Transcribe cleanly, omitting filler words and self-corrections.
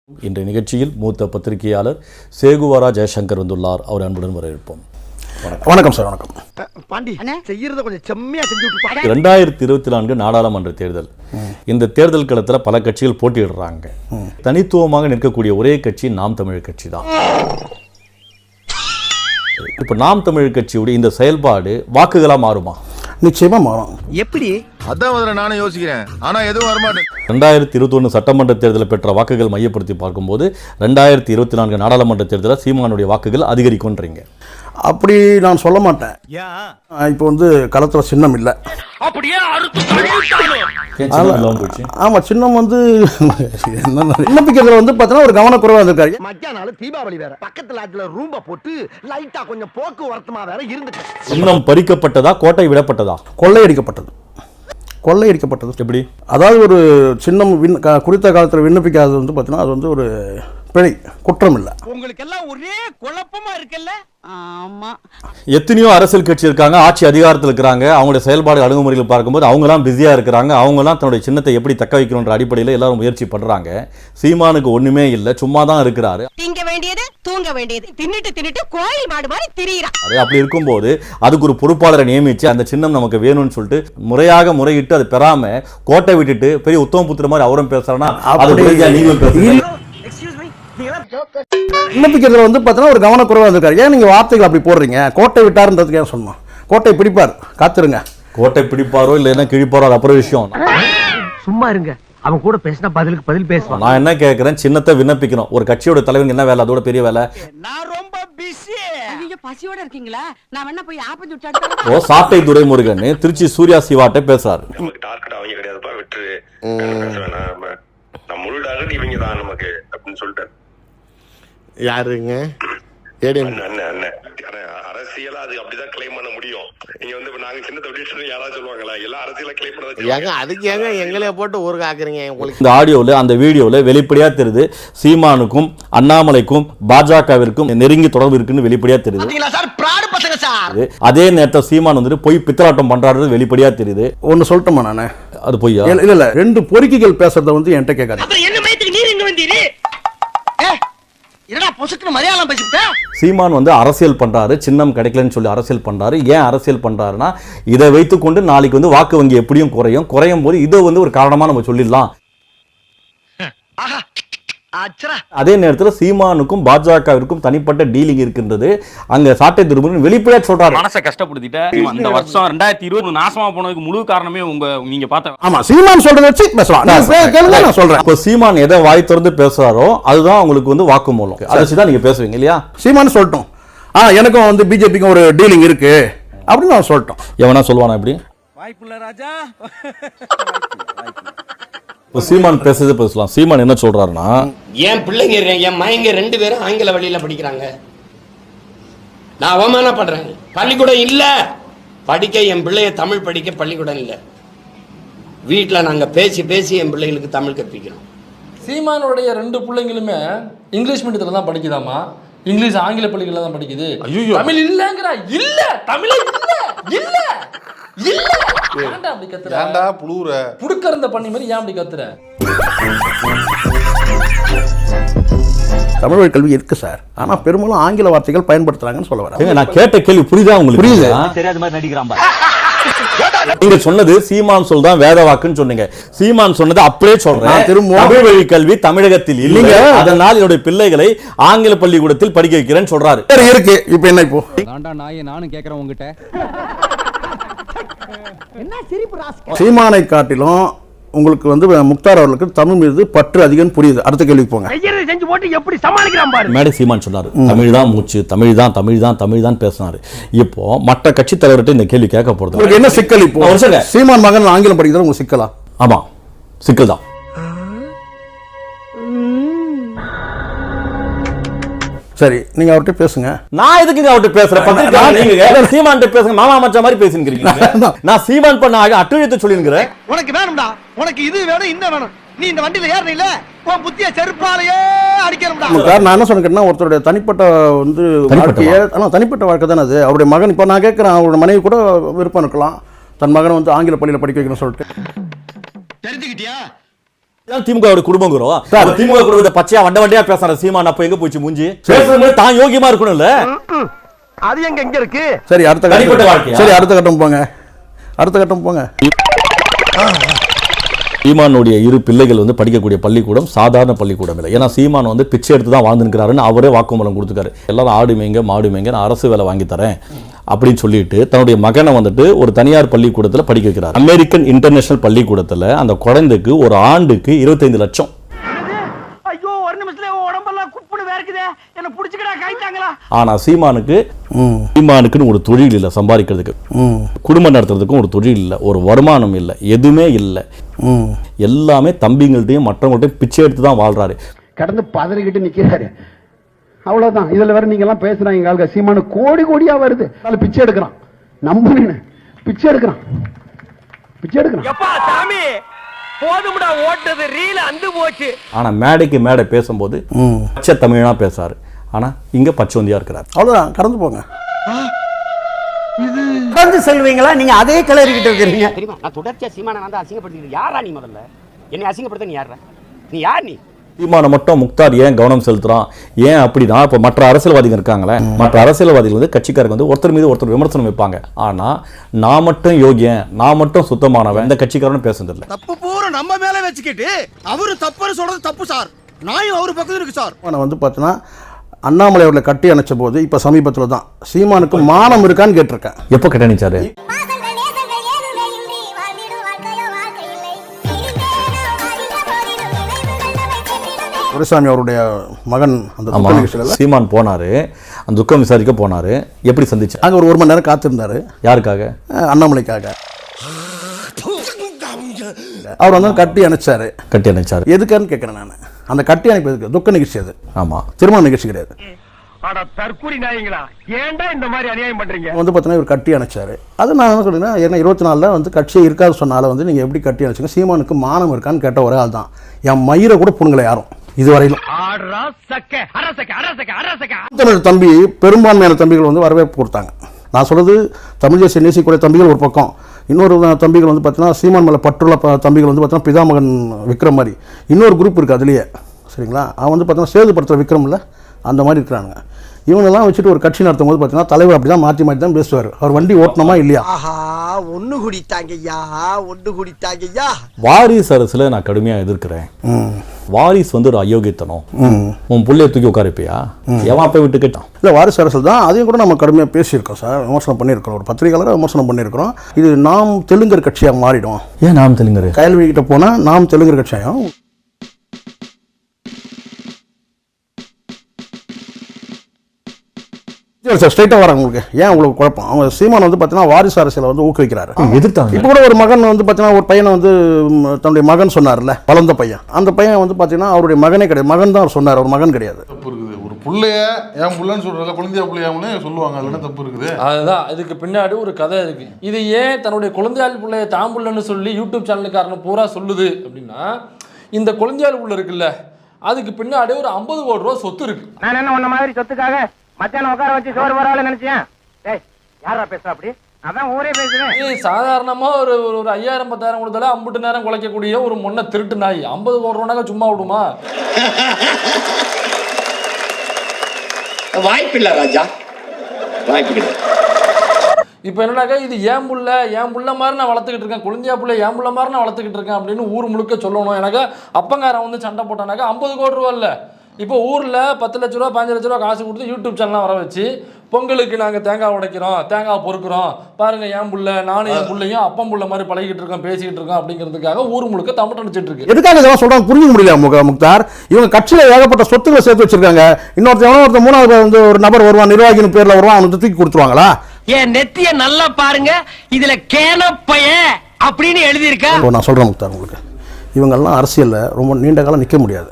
இன்றைய நிகழ்ச்சியில் மூத்த பத்திரிகையாளர் சேகுவாரா ஜெயசங்கர் வந்துள்ளார். அவர் அன்புடன் வரவேற்போம். வணக்கம் சார். வணக்கம் பாண்டி. செய்யறத கொஞ்சம் செம்மையா செஞ்சு விட்டு. 2024 நாடாளுமன்ற தேர்தல். இந்த தேர்தல் களத்தில் பல கட்சிகள் போட்டியிடுறாங்க. தனித்துவமாக நிற்கக்கூடிய ஒரே கட்சி நாம் தமிழர் கட்சி தான். இப்ப நாம் தமிழர் கட்சியுடைய இந்த செயல்பாடு வாக்குகளா மாறுமா? நிச்சயமா மாறும். எப்படி? அதான் முதல்ல நானும் யோசிக்கிறேன். ஆனா எதுவும் வரமாட்டேன். 2021 சட்டமன்ற தேர்தலில் பெற்ற வாக்குகள் மையப்படுத்தி பார்க்கும்போது 2024 நாடாளுமன்ற தேர்தலில் சீமானுடைய வாக்குகள் அதிகரிக்கும்ன்றீங்க. அப்படி நான் சொல்ல மாட்டேன். இப்போ களத்துல சின்னம் இல்லை. ஆமா, சின்னம் விண்ணப்பிக்கிறதுல பார்த்தீங்கன்னா ஒரு கவனக்குறைவா இருந்திருக்காரு. மத்தியான தீபாவளி வேற, பக்கத்துல அதுல ரூம்ப போட்டு லைட்டா கொஞ்சம் போக்குவரத்துமா வேற இருந்துச்சு. சின்னம் பறிக்கப்பட்டதா, கோட்டை விடப்பட்டதா? கொள்ளையடிக்கப்பட்டது. எப்படி? அதாவது ஒரு சின்னம் குறித்த காலத்தில் விண்ணப்பிக்காதது பார்த்தீங்கன்னா அது ஒரு பிழை, குற்றம் இல்லை. உங்களுக்கு எல்லாம் ஒரே குழப்பமா இருக்குல்ல? ஆமா. எத்தனையோ அரசியல் கட்சி இருக்காங்க, ஆட்சி அதிகாரத்தில் இருக்கிறாங்க. அவங்களுடைய செயல்பாடு அணுகுமுறைகள் பார்க்கும்போது அவங்கலாம் பிஸியாக இருக்கிறாங்க. அவங்கலாம் தன்னுடைய சின்னத்தை எப்படி தக்க வைக்கணுன்ற அடிப்படையில் எல்லாரும் முயற்சி பண்ணுறாங்க. சீமானுக்கு ஒன்றுமே இல்லை, சும்மா தான் இருக்கிறாரு. திங்க வேண்டியது தூங்க வேண்டியது, தின்னுட்டு கோயில் மாடு மாதிரி திரியிறான். அப்படி இருக்கும்போது அதுக்கு ஒரு பொறுப்பாளரை நியமிச்சு அந்த சின்னம் நமக்கு வேணும்னு சொல்லிட்டு முறையிட்டு அதை பெறாம கோட்டை விட்டுட்டு பெரிய உத்தமபுத்திர மாதிரி அவரும் பேசுறாருன்னா நீங்களும் பேசுறீங்க. விண்ணப்பிக்கிறதுல பார்த்தீங்கன்னா ஒரு கவனக்குறைவா இருந்திருக்காரு. ஏன் நீங்க வார்த்தைகள் அப்படி போடுறீங்க? கோட்டை விட்டாருன்றதுக்கு ஏன் சொன்னோம்? கோட்டை பிடிப்பார், காத்துருங்க. கோட்டை பிடிப்பாரோ இல்லைன்னா கிழிப்பாரோ அது அப்புறம் விஷயம். சும்மா இருங்க, அவன் கூட பேசினா பதிலுக்கு பதில் பேசுவான். நான் என்ன கேட்கிறேன், சின்னத்தை விண்ணப்பிக்கணும். ஒரு கட்சியோட தலைவன் என்ன வேலை? அதோட பெரிய வேலை. நான் ரொம்ப பிஸி. நீங்க பசியோட இருக்கீங்களா? நான் வேணா போய் ஆப்பம் சுட்டாடு. சாட்டை துரைமுருகன் திருச்சி சூர்யா சிவாட்ட பேசுறாரு. நமக்கு டார்கெட் அவங்க கிடையாதுப்பா, விட்டுரு, நம்ம முழு டார்கெட் இவங்க தான் நமக்கு அப்படின்னு சொல்லிட்டாரு. யாருங்க? அரசியலா அது அப்படிதான் கிளைம் பண்ண முடியும். நீங்க நாங்க சின்னத்தை விட்டு யாராவது சொல்லுவாங்களா? எல்லாம் அரசியலா கிளைம் பண்ணது. அதுக்கு ஏங்க எங்களே போட்டு ஊருக்கு ஆக்குறீங்க? இந்த ஆடியோல அந்த வீடியோல வெளிப்படையா தெரியுது சீமானுக்கும் அண்ணாமலைக்கும் பாஜகவிற்கும் நெருங்கி தொடர்பு இருக்குன்னு வெளிப்படையா தெரியுது. அதே நேரத்தில் சீமான் போய் பித்தலாட்டம் பண்றாரு வெளிப்படையா தெரியுது. ஒன்னு சொல்லட்டுமா நானு? அது பொய்யா? இல்ல, ரெண்டு பொறுக்கிகள் பேசுறத என்கிட்ட கேட்காது. சீமான் அரசியல் பண்றாரு, சின்னம் கிடைக்கலன்னு சொல்லி அரசியல் பண்றாரு. ஏன் அரசியல் பண்றாருன்னா இதை வைத்துக்கொண்டு நாளைக்கு வாக்கு வங்கி எப்படியும் குறையும் போது இதை ஒரு காரணமா நம்ம சொல்லிடலாம். அதே நேரத்தில் சீமானுக்கும் பாஜகவிற்கும் தனிப்பட்ட டீலிங் இருக்கின்றது. அங்க சாட்டை துரைமுருகன் வெளிப்படையா சொல்றாரு. மனசை கஷ்டப்படுத்திட்டேன். இந்த வருஷம் 2020 நாசமா போனதுக்கு முழு காரணமே நீங்க பார்த்த. ஆமா, சீமான் சொல்றத வச்சு பேசலாம். நான் சொல்றேன். இப்போ சீமான் எதை வாய் திறந்து பேசுறாரோ அதுதான் உங்களுக்கு வாக்குமூலம். அதை வச்சு தான் நீங்க பேசுவீங்க இல்லையா? சீமான் சொல்லட்டும், எனக்கும் பிஜேபிக்கும் ஒரு டீலிங் இருக்கு அப்படின்னு நான் சொல்லட்டும். எவனா சொல்லுவானா? எப்படி வாய்ப்புள்ள ராஜா. சீமான் பேசுறது பேசலாம். சீமான் என்ன சொல்றாருன்னா, என் பிள்ளைங்க என் மையங்க 2 பேரும் ஆங்கில வழியில படிக்கிறாங்க. நான் அவமானப்படுறேன். பள்ளிக்கூடம் இல்ல படிக்க, என் பிள்ளைய தமிழ் படிக்க பள்ளிக்கூடம் இல்ல. வீட்டில் நாங்க பேசி என் பிள்ளைகளுக்கு தமிழ் கற்பிக்கிறோம். சீமானுடைய 2 பிள்ளைங்களுமே இங்கிலீஷ் மீடியத்துல தான் படிக்குதாமா. இங்கிலீஷ் ஆங்கில பள்ளிகள்ல தான் படிக்குது. தமிழ் இல்லங்கறா. இல்ல தமிழ் இல்ல. ஏன்டா அப்படி கத்துற? ஏன்டா புளுற? புடுக்கறந்த பண்ணி மாதிரி ஏன் அப்படி கத்துற? தமிழ் வழி கல்வி இருக்கு சார், ஆனா பெரும்பாலும் ஆங்கில வார்த்தைகள் பயன்படுத்துறாங்கன்னு சொல்ல வரேன். நான் கேட்ட கேள்வி புரியுதா உங்களுக்கு? புரியுது. தெரியாத மாதிரி நடிக்கிறான். நீங்க சொன்னது சீமான் சொல்தான் வேத வாக்குன்னு சொன்னீங்க. சீமான் சொன்னது அப்படியே சொல்றேன். தமிழ் வழி கல்வி தமிழகத்தில் இல்லைங்க, அதனால் என்னுடைய பிள்ளைகளை ஆங்கில பள்ளிக்கூடத்தில் படிக்க வைக்கிறேன்னு சொல்றாரு. இருக்கு. இப்போ என்ன? இப்போ நானும் கேட்கிறேன் உங்ககிட்ட. சீமானை காட்டிலும் உங்களுக்கு முக்தார் அவர்களுக்கு தமிழ் மீது பற்று அதிகம் புரியுது. அடுத்த கேள்விக்கு போங்க. செஞ்சு போட்டு எப்படி சமாளிக்கிறான் பாரு. மேடை சீமான் சொன்னாரு தமிழ் தான் மூச்சு, தமிழ் தான் பேசினாரு. இப்போ மற்ற கட்சி தலைவர்கிட்ட இந்த கேள்வி கேட்க போறது உங்களுக்கு என்ன சிக்கல்? இப்போ சீமான் மகன் ஆங்கிலம் படிக்கிறது உங்களுக்கு சிக்கலா? ஆமா, சிக்கல் தான். சரி, நீங்க அவர்கிட்ட பேசுங்க. நான் எதுக்கு அவர்கிட்ட பேசுறேன்? நீங்க சீமான் பேசுங்க, மாமா மச்சா மாதிரி பேசிக்கிறீங்க. நான் சீமான் பண்ண அட்டுழியத்தை சொல்லிருக்கிறேன். உனக்கு வேணும்டா, உனக்கு இது வேணும், இந்த வேணும். நீ இந்த வண்டியில ஏறல, உன் புத்திய செருப்பாலையே அடிக்கணும்டா. நான் என்ன சொன்னேன்னா, ஒருத்தருடைய தனிப்பட்ட தனிப்பட்ட வாழ்க்கை தானே அது. அவருடைய மகன், இப்போ நான் கேட்கிறேன், அவருடைய மனைவி கூட விருப்பம் இருக்கலாம் தன் மகன் ஆங்கில பள்ளியில படிக்க வைக்கணும்னு சொல்லிட்டு. தெரிஞ்சுக்கிட்டியா? திமுக குடும்பங்கிறோம். திமுக குடும்பத்தை பச்சையா வண்டையா பேசுற சீமான் அப்ப எங்க போச்சு மூஞ்சி? பேசுறது தான் யோகியமா இருக்கணும்ல. அது எங்க இருக்கு? சரி அடுத்த கட்டம் போங்க. அடுத்த கட்டம் போங்க. சீமானுடைய இரு பிள்ளைகள் வந்து படிக்கக்கூடிய பள்ளிக்கூடம் சாதாரண பள்ளிக்கூடம் இல்லை. ஏன்னா சீமான் வந்து பிச்சை எடுத்து தான் வாழ்ந்துருக்கிறாருன்னு அவரே வாக்குமூலம் கொடுத்துருக்காரு. எல்லாரும் ஆடு மேய்ங்க மாடு மேய்ங்க நான் அரசு வேலை வாங்கி தரேன் அப்படின்னு சொல்லிட்டு தன்னுடைய மகனை வந்துட்டு ஒரு தனியார் பள்ளிக்கூடத்தில் படிக்க வைக்கிறார். அமெரிக்கன் இன்டர்நேஷனல் பள்ளிக்கூடத்தில் அந்த குழந்தைக்கு ஒரு ஆண்டுக்கு 25 லட்சம். ஐயோ ஒரு நிமிஷத்துல உடம்பெல்லாம் குப்புன்னு வேர்க்குதே, என்ன புடிச்சுக்கடா கைத்தாங்களா. ஆனா சீமானுக்குன்னு ஒரு தொழில் இல்லை, சம்பாதிக்கிறதுக்கு குடும்பம் நடத்துறதுக்கும் ஒரு தொழில் இல்லை, ஒரு வருமானம் இல்லை, எதுவுமே இல்லை. எல்லாமே தம்பிங்கள்ட்டையும் மற்றவங்கள்ட்டையும் பிச்சை எடுத்து தான் வாழ்றாரு. கடந்து பதறிக்கிட்டு நிக்கிறாரு. அவ்வளவுதான். இதுல வேற நீங்க எல்லாம் பேசுறாங்க. ஆளுங்க சீமானு கோடி கோடியா வருது. பிச்சை எடுக்கிறான். நம்புங்க, பிச்சை எடுக்கிறான். எப்பா சாமி போதும்டா ஓட்டது ரீல் அந்து போச்சு. ஆனா மேடைக்கு மேடை பேசும்போது பச்சை தமிழனா பேசாரு. ஆனா இங்க பச்சோந்தியா இருக்கிறார். அவ்வளவுதான், கடந்து போங்க. கடந்து செல்வீங்களா? நீங்க அதே கிளறிக்கிட்டு இருக்கிறீங்க. தெரியுமா, நான் தொடர்ச்சியா சீமானை வந்து அசிங்கப்படுத்திட்டு யாரா நீ? முதல்ல என்னை அசிங்கப்படுத்த நீ யாரா? நீ யார்? நீ சீமானை மட்டும் முக்தார் ஏன் கவனம் செலுத்துறான்? ஏன் அப்படின்னா இப்போ மற்ற அரசியல்வாதிகள் இருக்காங்களே, மற்ற அரசியல்வாதிகள் வந்து கட்சிக்காரங்க வந்து ஒருத்தர் மீது ஒருத்தர் விமர்சனம் வைப்பாங்க. ஆனா நான் மட்டும் யோகியன், நான் மட்டும் சுத்தமானவன், இந்த கட்சிக்காரனும் பேசுறதில்லை. தப்பு பூரா நம்ம மேல வச்சுக்கிட்டு அவரு தப்புன்னு சொல்றது தப்பு சார். நாயும் அவரு பக்கத்துல இருக்கு சார். நான் வந்து பார்த்தீங்கன்னா அண்ணாமலை அவர்களை கட்டி அணைச்ச போது இப்போ சமீபத்தில் தான் சீமானுக்கு மானம் இருக்கான்னு கேட்டிருக்கேன். எப்போ கட்டணிச்சாரு? துரைசாமி அவருடைய மகன் அந்த சீமான் போனாரு, அந்த துக்கம் விசாரிக்க போனாரு. எப்படி சந்திச்சு? அங்கே ஒரு மணி நேரம் காத்திருந்தாரு. யாருக்காக? அண்ணாமலைக்காக. அவர் வந்து கட்டி அணைச்சாரு. எதுக்கான்னு கேட்கிறேன் நான். அந்த கட்டி அணைப்பு எதுக்கு? துக்க நிகழ்ச்சி அது. ஆமா, திருமண நிகழ்ச்சி கிடையாது. அட தற்கூரி நாயங்களா, ஏன்டா இந்த மாதிரி அநியாயம் பண்றீங்க? வந்து பார்த்தீங்கன்னா இவர் கட்டி அணைச்சாரு. அது நான் என்ன சொல்றேன்னா, ஏன்னா 24 வந்து கட்சியே இருக்காது சொன்னால வந்து நீங்க எப்படி கட்டி அணைச்சிங்க? சீமானுக்கு மானம் இருக்கான்னு கேட்ட ஒரே ஆள் தான். என் மயிரை கூட புண்களை யாரும் இதுவரையிலும். தமிழ் தம்பி பெரும்பான்மையான தம்பிகள் வந்து வரவேற்பு கொடுத்தாங்க. நான் சொல்றது தமிழ் தேசிய நேசிக்கூடிய தம்பிகள் ஒரு பக்கம், இன்னொரு தம்பிகள் வந்து பார்த்தீங்கன்னா சீமான் மேலே பற்றுள்ள தம்பிகள் வந்து பார்த்தீங்கன்னா பிதாமகன் விக்ரம் மாதிரி இன்னொரு குரூப் இருக்குது அதுலேயே. சரிங்களா? அவன் வந்து பார்த்தீங்கன்னா சேதுபடுத்துகிற விக்ரமில் அந்த மாதிரி இருக்கிறானுங்க. இவனெல்லாம் வச்சுட்டு ஒரு கட்சி நடத்தும் போது பார்த்தீங்கன்னா தலைவர் அப்படி தான் மாற்றி தான் பேசுவார். அவர் வண்டி ஓட்டணுமா இல்லையா? ஒன்று குடித்தாங்கய்யா. வாரிசு அரசுல நான் கடுமையாக எதிர்க்கிறேன். வாரிசு வந்து ஒரு அயோக்கியத்தனம். உன் புள்ளைய தூக்கி உட்காரிப்பியா? எவன் போய் விட்டு கேட்டான்? இல்லை, வாரிசு அரசு தான். அதையும் கூட நம்ம கடுமையாக பேசியிருக்கோம் சார், விமர்சனம் பண்ணியிருக்கிறோம். ஒரு பத்திரிகையாளராக விமர்சனம் பண்ணியிருக்கிறோம். இது நாம் தெலுங்கர் கட்சியாக மாறிடும். ஏன் நாம் தெலுங்கர்? கயல்வி கிட்ட போனால் நாம் தெலுங்கர் கட்சியாகும். ஸ்ட்ரைட்டாக வராங்க உங்களுக்கு. ஏன் உங்களுக்கு குழப்பம்? அவங்க சீமான் வந்து பார்த்தீங்கன்னா வாரிசு அரசியலை வந்து ஊக்குவிக்கிறாரு, எதிர்த்தாங்க. இப்போ கூட ஒரு மகன் வந்து பார்த்தீங்கன்னா ஒரு பையனை வந்து தன்னுடைய மகன் சொன்னார்ல, வளர்ந்த பையன். அந்த பையன் வந்து பார்த்தீங்கன்னா அவருடைய மகனே கிடையாது. மகன் தான் அவர் சொன்னார், ஒரு மகன் கிடையாது. தப்பு இருக்குது. ஒரு பிள்ளைய என் பிள்ளைன்னு சொல்றதுல குழந்தையா பிள்ளையாமனே சொல்லுவாங்க. அதுல தப்பு இருக்குது. அதுதான் இதுக்கு பின்னாடி ஒரு கதை இருக்கு. இது ஏன் தன்னுடைய குழந்தையாள் பிள்ளைய தாம்புள்ளன்னு சொல்லி யூடியூப் சேனலுக்காரன் பூரா சொல்லுது அப்படின்னா, இந்த குழந்தையாள் உள்ள இருக்குல்ல, அதுக்கு பின்னாடி ஒரு 50 கோடி ரூபா சொத்து இருக்கு. நான் என்ன உன்ன மாதிரி சொத்துக்காக மச்சான உட்கார வச்சு சோறு வரால நினைச்சேன். டேய் யாரா பேசுற அப்படி? அதான் ஊரே பேசுறேன். சாதாரணமா ஒரு 5000 10,000 கொடுத்தால அம்புட்டு நேரம் குலைக்கக்கூடிய ஒரு மொன்ன திருட்டு நாய் 50 கோடி ரூபாய்க்கு சும்மா விடுமா? வாய்ப்பில்லை ராஜா, வாய்ப்பில்லை. இப்போ என்னன்னாக்கா, இது ஏன் புள்ள மாதிரி நான் வளர்த்துக்கிட்டு இருக்கேன், குழந்தையா புள்ள ஏன் புள்ள மாதிரி நான் வளர்த்துக்கிட்டு இருக்கேன் அப்படின்னு ஊர் முழுக்க சொல்லணும். எனக்கு அப்பங்காரன் வந்து சண்டை போட்டானாக்கா 50 கோடி ரூபா இல்லை, இப்போ ஊரில் 10 லட்ச ரூபா 15 லட்ச ரூபா காசு கொடுத்து யூடியூப் சேனல்லாம் வர வச்சு பொங்கலுக்கு நாங்கள் தேங்காய் உடைக்கிறோம், தேங்காய் பொறுக்கிறோம், பாருங்க என் புள்ள நானும் என் பிள்ளையும் அப்பம் புள்ள மாதிரி பழகிட்டு இருக்கோம், பேசிக்கிட்டு இருக்கோம் அப்படிங்கிறதுக்காக ஊர் முழுக்க தமிழ் அடிச்சிட்டு இருக்கு. எதுக்காக இதெல்லாம் சொல்றாங்க புரிஞ்சுக்க முடியல முக்தார். இவங்க கட்சியில் ஏகப்பட்ட சொத்துக்களை சேர்த்து வச்சிருக்காங்க. ஒருத்தர் மூணாவது வந்து ஒரு நபர் வருவான், நிர்வாகியின் பேர்ல வருவான், அவனுக்கு தூக்கி கொடுத்துருவாங்களா? என் நெத்திய நல்லா பாருங்க, இதுல கேனப்பைய அப்படின்னு எழுதி இருக்கா. நான் சொல்றேன் முக்தார், உங்களுக்கு இவங்கெல்லாம் அரசியல்ல ரொம்ப நீண்ட காலம் நிற்க முடியாது.